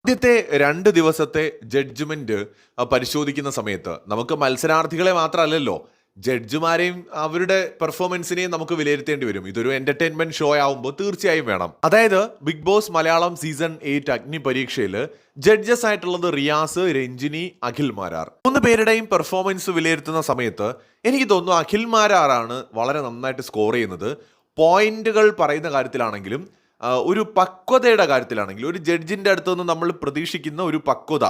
ആദ്യത്തെ 2 ദിവസത്തെ ജഡ്ജ്മെന്റ് പരിശോധിക്കുന്ന സമയത്ത് നമുക്ക് മത്സരാർത്ഥികളെ മാത്രമല്ലല്ലോ ജഡ്ജിമാരെയും അവരുടെ പെർഫോമൻസിനെയും നമുക്ക് വിലയിരുത്തേണ്ടി വരും. ഇതൊരു എന്റർടൈൻമെന്റ് ഷോ ആവുമ്പോൾ തീർച്ചയായും വേണം. അതായത് ബിഗ് ബോസ് മലയാളം സീസൺ 8 അഗ്നി പരീക്ഷയിൽ ജഡ്ജസ് ആയിട്ടുള്ളത് റിയാസ്, രഞ്ജിനി, അഖിൽ മാരാർ. 3 പേരുടെയും പെർഫോമൻസ് വിലയിരുത്തുന്ന സമയത്ത് എനിക്ക് തോന്നുന്നു അഖിൽ മാരാറാണ് വളരെ നന്നായിട്ട് സ്കോർ ചെയ്യുന്നത്. പോയിന്റുകൾ പറയുന്ന കാര്യത്തിലാണെങ്കിലും ഒരു പക്വതയുടെ കാര്യത്തിലാണെങ്കിൽ ഒരു ജഡ്ജിൻ്റെ അടുത്ത് നിന്ന് നമ്മൾ പ്രതീക്ഷിക്കുന്ന ഒരു പക്വത,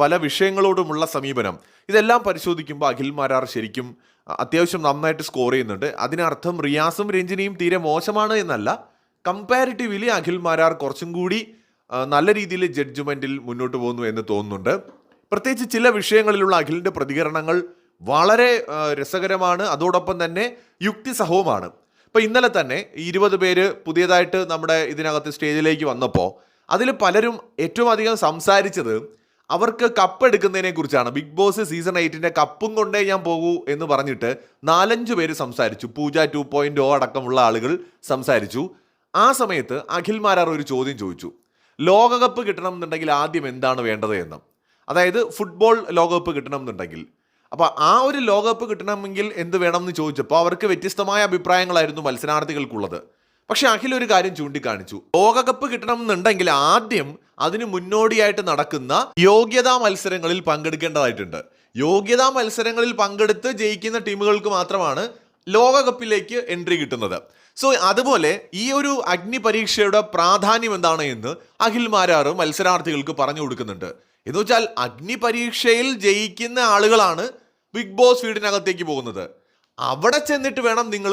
പല വിഷയങ്ങളോടുമുള്ള സമീപനം, ഇതെല്ലാം പരിശോധിക്കുമ്പോൾ അഖിൽ മാരാർ ശരിക്കും അത്യാവശ്യം നന്നായിട്ട് സ്കോർ ചെയ്യുന്നുണ്ട്. അതിനർത്ഥം റിയാസും രഞ്ജിനിയും തീരെ മോശമാണ് എന്നല്ല. കമ്പാരിറ്റീവ്ലി അഖിൽ മാരാർ കുറച്ചും കൂടി നല്ല രീതിയിൽ ജഡ്ജ്മെൻറ്റിൽ മുന്നോട്ട് പോകുന്നു എന്ന് തോന്നുന്നുണ്ട്. പ്രത്യേകിച്ച് ചില വിഷയങ്ങളിലുള്ള അഖിലിൻ്റെ പ്രതികരണങ്ങൾ വളരെ രസകരമാണ്, അതോടൊപ്പം തന്നെ യുക്തിസഹവുമാണ്. ഇപ്പോൾ ഇന്നലെ തന്നെ 20 പേര് പുതിയതായിട്ട് നമ്മുടെ ഇതിനകത്ത് സ്റ്റേജിലേക്ക് വന്നപ്പോൾ അതിൽ പലരും ഏറ്റവും അധികം സംസാരിച്ചത് അവർക്ക് കപ്പ് എടുക്കുന്നതിനെ കുറിച്ചാണ്. ബിഗ് ബോസ് സീസൺ 8 കപ്പും കൊണ്ടേ ഞാൻ പോകൂ എന്ന് പറഞ്ഞിട്ട് 4-5 പേര് സംസാരിച്ചു. പൂജ 2.0 അടക്കമുള്ള ആളുകൾ സംസാരിച്ചു. ആ സമയത്ത് അഖിൽ മാരാർ ഒരു ചോദ്യം ചോദിച്ചു, ലോകകപ്പ് കിട്ടണം എന്നുണ്ടെങ്കിൽ ആദ്യം എന്താണ് വേണ്ടത് എന്ന്. അതായത് ഫുട്ബോൾ ലോകകപ്പ് കിട്ടണം എന്നുണ്ടെങ്കിൽ, അപ്പോൾ ആ ഒരു ലോകകപ്പ് കിട്ടണമെങ്കിൽ എന്ത് വേണമെന്ന് ചോദിച്ചപ്പോൾ അവർക്ക് വ്യത്യസ്തമായ അഭിപ്രായങ്ങളായിരുന്നു മത്സരാർത്ഥികൾക്കുള്ളത്. പക്ഷെ അഖിൽ ഒരു കാര്യം ചൂണ്ടിക്കാണിച്ചു, ലോകകപ്പ് കിട്ടണം എന്നുണ്ടെങ്കിൽ ആദ്യം അതിന് മുന്നോടിയായിട്ട് നടക്കുന്ന യോഗ്യതാ മത്സരങ്ങളിൽ പങ്കെടുക്കേണ്ടതായിട്ടുണ്ട്. യോഗ്യതാ മത്സരങ്ങളിൽ പങ്കെടുത്ത് ജയിക്കുന്ന ടീമുകൾക്ക് മാത്രമാണ് ലോകകപ്പിലേക്ക് എൻട്രി കിട്ടുന്നത്. സോ അതുപോലെ ഈ ഒരു അഗ്നി പരീക്ഷയുടെ പ്രാധാന്യം എന്താണ് എന്ന് അഖിൽ മാരാർ മത്സരാർത്ഥികൾക്ക് പറഞ്ഞു കൊടുക്കുന്നുണ്ട്. എന്ന് വെച്ചാൽ അഗ്നി പരീക്ഷയിൽ ജയിക്കുന്ന ആളുകളാണ് ബിഗ് ബോസ് വീടിനകത്തേക്ക് പോകുന്നത്. അവിടെ ചെന്നിട്ട് വേണം നിങ്ങൾ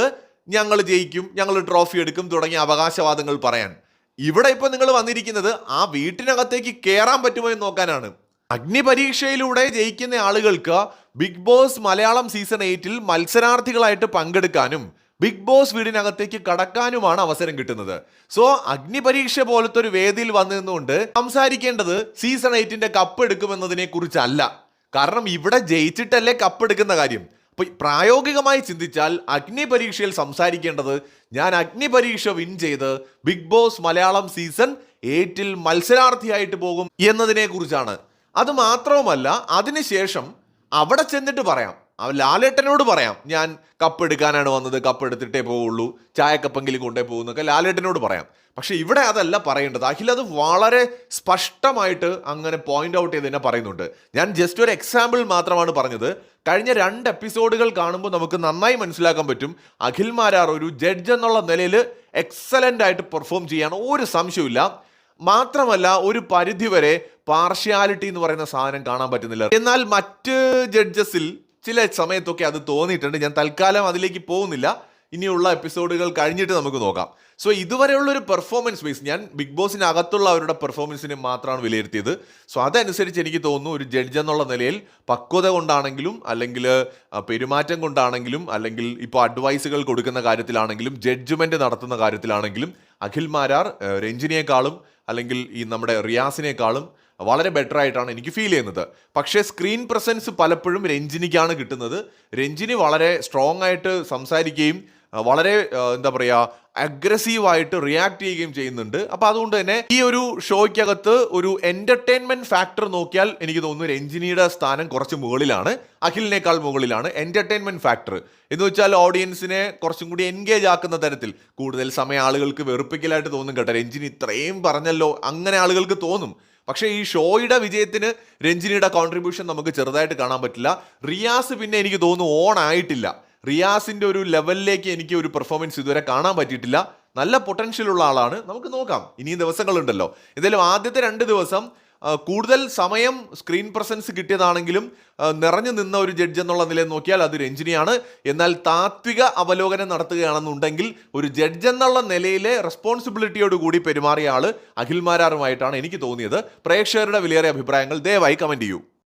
ഞങ്ങൾ ജയിക്കും, ഞങ്ങൾ ട്രോഫി എടുക്കും തുടങ്ങിയ അവകാശവാദങ്ങൾ പറയാൻ. ഇവിടെ ഇപ്പോൾ നിങ്ങൾ വന്നിരിക്കുന്നത് ആ വീട്ടിനകത്തേക്ക് കയറാൻ പറ്റുമോ എന്ന് നോക്കാനാണ്. അഗ്നി പരീക്ഷയിലൂടെ ജയിക്കുന്ന ആളുകൾക്ക് ബിഗ് ബോസ് മലയാളം സീസൺ 8 മത്സരാർത്ഥികളായിട്ട് പങ്കെടുക്കാനും ബിഗ് ബോസ് വീടിനകത്തേക്ക് കടക്കാനുമാണ് അവസരം കിട്ടുന്നത്. സോ അഗ്നി പരീക്ഷ പോലത്തെ ഒരു വേദിയിൽ വന്നിരുന്നുകൊണ്ട് സംസാരിക്കേണ്ടത് സീസൺ 8 കപ്പ് എടുക്കുമെന്നതിനെ കുറിച്ചല്ല. കാരണം ഇവിടെ ജയിച്ചിട്ടല്ലേ കപ്പ് എടുക്കുന്ന കാര്യം. അപ്പൊ പ്രായോഗികമായി ചിന്തിച്ചാൽ അഗ്നി പരീക്ഷയിൽ സംസാരിക്കേണ്ടത് ഞാൻ അഗ്നി പരീക്ഷ വിൻ ചെയ്ത് ബിഗ് ബോസ് മലയാളം സീസൺ 8 മത്സരാർത്ഥിയായിട്ട് പോകും എന്നതിനെ കുറിച്ചാണ്. അത് മാത്രവുമല്ല, അതിനുശേഷം അവിടെ ചെന്നിട്ട് പറയാം, ലാലേട്ടനോട് പറയാം, ഞാൻ കപ്പ് എടുക്കാനാണ് വന്നത്, കപ്പ് എടുത്തിട്ടേ പോവുള്ളൂ, ചായക്കപ്പെങ്കിലും കൊണ്ടേ പോകുന്നൊക്കെ ലാലേട്ടനോട് പറയാം. പക്ഷെ ഇവിടെ അതല്ല പറയേണ്ടത്. അഖിൽ അത് വളരെ സ്പഷ്ടമായിട്ട് അങ്ങനെ പോയിന്റ് ഔട്ട് ചെയ്ത് തന്നെ പറയുന്നുണ്ട്. ഞാൻ ജസ്റ്റ് ഒരു എക്സാമ്പിൾ മാത്രമാണ് പറഞ്ഞത്. കഴിഞ്ഞ 2 എപ്പിസോഡുകൾ കാണുമ്പോൾ നമുക്ക് നന്നായി മനസ്സിലാക്കാൻ പറ്റും അഖിൽ മാരാർ ഒരു ജഡ്ജ് എന്നുള്ള നിലയിൽ എക്സലന്റ് ആയിട്ട് പെർഫോം ചെയ്യാൻ ഒരു സംശയമില്ല. മാത്രമല്ല ഒരു പരിധിവരെ പാർഷ്യാലിറ്റി എന്ന് പറയുന്ന സാധനം കാണാൻ പറ്റുന്നില്ല. എന്നാൽ മറ്റ് ജഡ്ജസിൽ ചില സമയത്തൊക്കെ അത് തോന്നിയിട്ടുണ്ട്. ഞാൻ തൽക്കാലം അതിലേക്ക് പോകുന്നില്ല, ഇനിയുള്ള എപ്പിസോഡുകൾ കഴിഞ്ഞിട്ട് നമുക്ക് നോക്കാം. സോ ഇതുവരെയുള്ള ഒരു പെർഫോമൻസ് ബേസ്, ഞാൻ ബിഗ് ബോസിനകത്തുള്ള അവരുടെ പെർഫോമൻസിനെ മാത്രമാണ് വിലയിരുത്തിയത്. സോ അതനുസരിച്ച് എനിക്ക് തോന്നുന്നു ഒരു ജഡ്ജ് എന്നുള്ള നിലയിൽ പക്വത കൊണ്ടാണെങ്കിലും അല്ലെങ്കിൽ പെരുമാറ്റം കൊണ്ടാണെങ്കിലും അല്ലെങ്കിൽ ഇപ്പോൾ അഡ്വൈസുകൾ കൊടുക്കുന്ന കാര്യത്തിലാണെങ്കിലും ജഡ്ജ്മെന്റ് നടത്തുന്ന കാര്യത്തിലാണെങ്കിലും അഖിൽ മാരാർ രഞ്ജിനിയെക്കാളും അല്ലെങ്കിൽ ഈ നമ്മുടെ റിയാസിനേക്കാളും വളരെ ബെറ്റർ ആയിട്ടാണ് എനിക്ക് ഫീൽ ചെയ്യുന്നത്. പക്ഷേ സ്ക്രീൻ പ്രസൻസ് പലപ്പോഴും രഞ്ജിനിക്കാണ് കിട്ടുന്നത്. രഞ്ജിനി വളരെ സ്ട്രോങ് ആയിട്ട് സംസാരിക്കുകയും വളരെ എന്താ പറയുക അഗ്രസീവായിട്ട് റിയാക്ട് ചെയ്യുകയും ചെയ്യുന്നുണ്ട്. അപ്പോൾ അതുകൊണ്ട് തന്നെ ഈ ഒരു ഷോയ്ക്കകത്ത് ഒരു എന്റർടൈൻമെന്റ് ഫാക്ടർ നോക്കിയാൽ എനിക്ക് തോന്നുന്നു രഞ്ജിനിയുടെ സ്ഥാനം കുറച്ച് മുകളിലാണ്, അഖിലിനേക്കാൾ മുകളിലാണ് എന്റർടൈൻമെന്റ് ഫാക്ടർ. എന്ന് വെച്ചാൽ ഓഡിയൻസിനെ കുറച്ചും കൂടി എൻഗേജ് ആക്കുന്ന തരത്തിൽ കൂടുതൽ സമയം ആളുകൾക്ക് വെറുപ്പിക്കലായിട്ട് തോന്നും. കേട്ടോ, രഞ്ജിനി ഇത്രയും പറഞ്ഞല്ലോ, അങ്ങനെ ആളുകൾക്ക് തോന്നും. പക്ഷേ ഈ ഷോയുടെ വിജയത്തിന് രഞ്ജിനിയുടെ കോൺട്രിബ്യൂഷൻ നമുക്ക് ചെറുതായിട്ട് കാണാൻ പറ്റില്ല. റിയാസ് പിന്നെ എനിക്ക് തോന്നുന്നു ഓൺ ആയിട്ടില്ല. റിയാസിന്റെ ഒരു ലെവലിലേക്ക് എനിക്ക് ഒരു പെർഫോമൻസ് ഇതുവരെ കാണാൻ പറ്റിയിട്ടില്ല. നല്ല പൊട്ടൻഷ്യൽ ഉള്ള ആളാണ്, നമുക്ക് നോക്കാം, ഇനിയും ദിവസങ്ങളുണ്ടല്ലോ. എന്തായാലും ആദ്യത്തെ 2 ദിവസം കൂടുതൽ സമയം സ്ക്രീൻ പ്രസൻസ് കിട്ടിയതാണെങ്കിലും നിറഞ്ഞു നിന്ന ഒരു ജഡ്ജ് എന്നുള്ള നിലയിൽ നോക്കിയാൽ അത് രഞ്ജിനിയാണ്. എന്നാൽ താത്വിക അവലോകനം നടത്തുകയാണെന്നുണ്ടെങ്കിൽ ഒരു ജഡ്ജ് എന്നുള്ള നിലയിലെ റെസ്പോൺസിബിലിറ്റിയോട് കൂടി പെരുമാറിയ ആള് അഖിൽ മാരാറുമായിട്ടാണ് എനിക്ക് തോന്നിയത്. പ്രേക്ഷകരുടെ വിലയേറിയ അഭിപ്രായങ്ങൾ ദയവായി കമന്റ് ചെയ്യൂ.